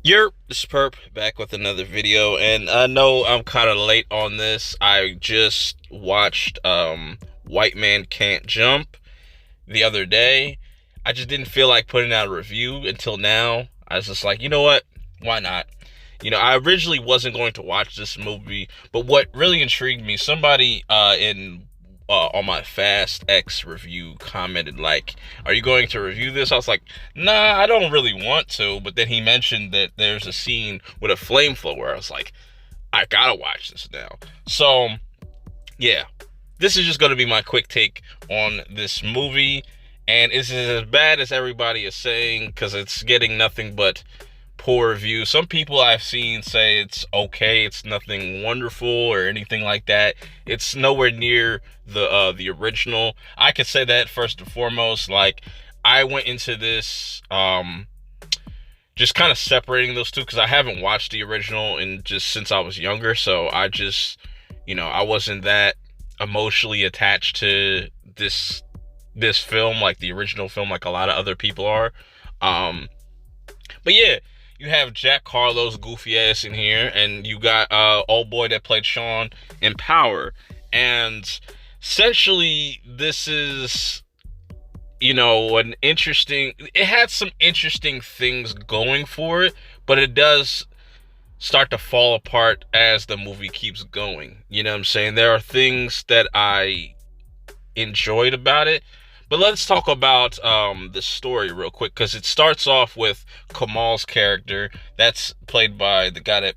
This is Perp back with another video, and I know I'm kind of late on this. I just watched White Man Can't Jump the other day. I just didn't feel like putting out a review until now. I was just like, you know what? Why not? I originally wasn't going to watch this movie, but what really intrigued me, somebody in on my Fast X review commented like, "Are you going to review this?" I was like, "Nah, I don't really want to." But then he mentioned that there's a scene with a flamethrower. I was like, "I gotta watch this now." So yeah, this is just going to be my quick take on this movie, and is it as bad as everybody is saying? Because it's getting nothing but poor reviews. Some people I've seen say it's okay, it's nothing wonderful or anything like that. It's nowhere near the original. I could say that first and foremost. Like, I went into this just kind of separating those two because I haven't watched the original and just since I was younger, so I just I wasn't that emotionally attached to this film like the original film, like a lot of other people are. But yeah, you have Jack Harlow's goofy ass in here, and you got old boy that played Sean in Power, and essentially this is an interesting. It had some interesting things going for it, but it does start to fall apart as the movie keeps going. You know what I'm saying? There are things that I enjoyed about it. But let's talk about the story real quick, because it starts off with Kamal's character, that's played by the guy that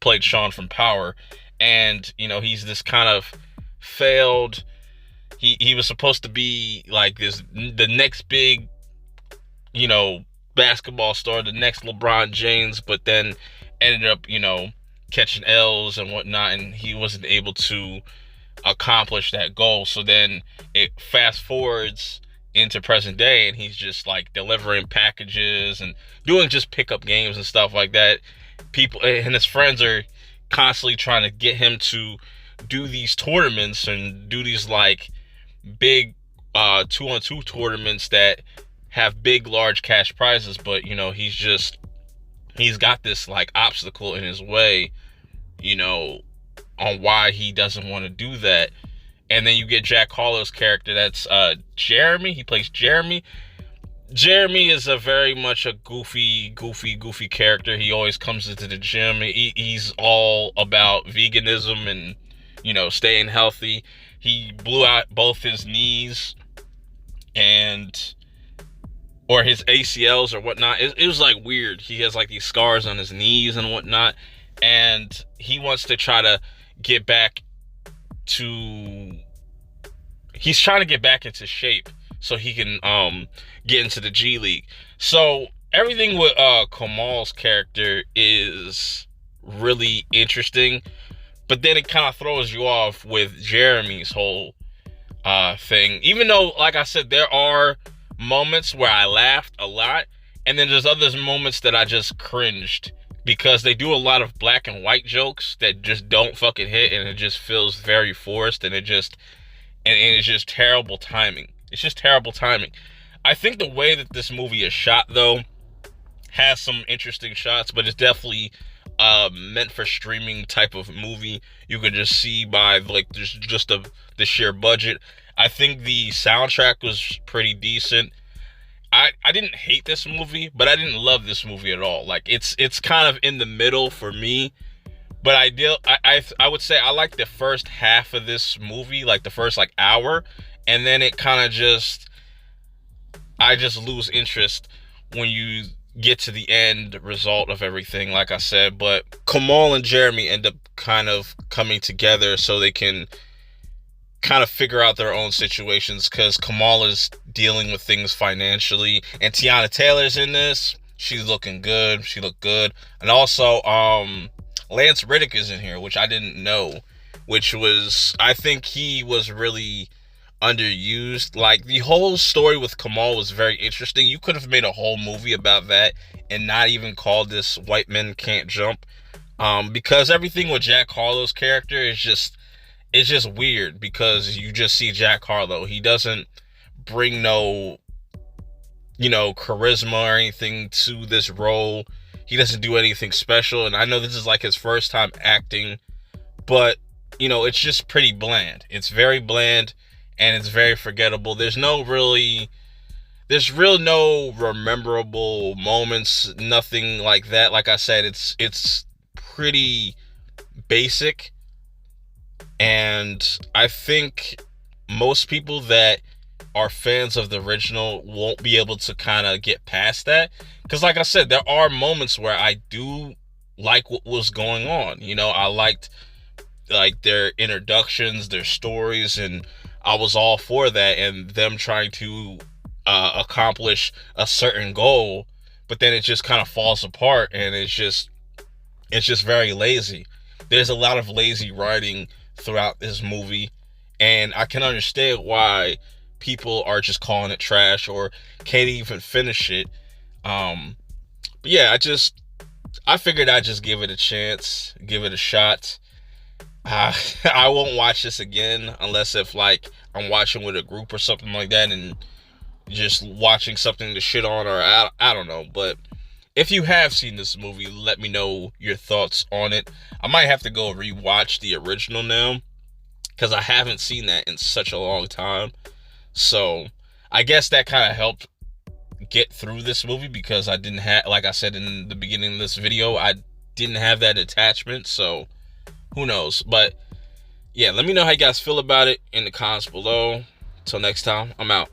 played Sean from Power, and he's this kind of failed. He was supposed to be like the next big you know basketball star, the next LeBron James, but then ended up catching L's and whatnot, and he wasn't able to accomplish that goal. So then it fast forwards into present day, and he's just like delivering packages and doing just pickup games and stuff like that. People and his friends are constantly trying to get him to do these tournaments and do these like big 2-on-2 tournaments that have big large cash prizes, but he's got this like obstacle in his way, you know on why he doesn't want to do that. And then you get Jack Harlow's character, that's Jeremy. He plays Jeremy. Jeremy is a very much a goofy character. He always comes into the gym. He's all about veganism and staying healthy. He blew out both his knees and or his ACLs or whatnot. It was like weird. He has like these scars on his knees and whatnot, and he wants to try to get back to he's trying to get back into shape so he can get into the G League. So everything with Kamal's character is really interesting, but then it kind of throws you off with Jeremy's whole thing. Even though, like I said, there are moments where I laughed a lot, and then there's other moments that I just cringed, because they do a lot of black and white jokes that just don't fucking hit, and it just feels very forced, and it's just terrible timing. It's just terrible timing. I think the way that this movie is shot, though, has some interesting shots, but it's definitely meant for streaming type of movie. You could just see by like just the sheer budget. I think the soundtrack was pretty decent. I didn't hate this movie, but I didn't love this movie at all. Like, it's kind of in the middle for me. But I would say I like the first half of this movie, like the first like hour, and then it kind of I just lose interest when you get to the end result of everything, like I said. But Kamal and Jeremy end up kind of coming together so they can kind of figure out their own situations, because Kamal is dealing with things financially, and Tiana Taylor's in this. She's looking good. She looked good. And also Lance Reddick is in here, which I didn't know, which was, I think he was really underused. Like, the whole story with Kamal was very interesting. You could have made a whole movie about that and not even called this White Men Can't Jump, because everything with Jack Harlow's character is just, it's just weird, because you just see Jack Harlow. He doesn't bring no charisma or anything to this role. He doesn't do anything special, and I know this is like his first time acting, but it's just pretty bland. It's very bland, and it's very forgettable. There's really no rememberable moments, nothing like that. Like I said, it's pretty basic, and I think most people that are fans of the original won't be able to kind of get past that, because like I said, there are moments where I do like what was going on. I liked like their introductions, their stories, and I was all for that, and them trying to accomplish a certain goal, but then it just kind of falls apart, and it's just very lazy. There's a lot of lazy writing throughout this movie, and I can understand why people are just calling it trash or can't even finish it. But yeah, I figured I'd just give it a chance, give it a shot. I won't watch this again unless if like I'm watching with a group or something like that, and just watching something to shit on, or I don't know. But if you have seen this movie, let me know your thoughts on it. I might have to go rewatch the original now, because I haven't seen that in such a long time. So I guess that kind of helped get through this movie, because I didn't have, like I said in the beginning of this video, I didn't have that attachment. So who knows? But yeah, let me know how you guys feel about it in the comments below. Till next time, I'm out.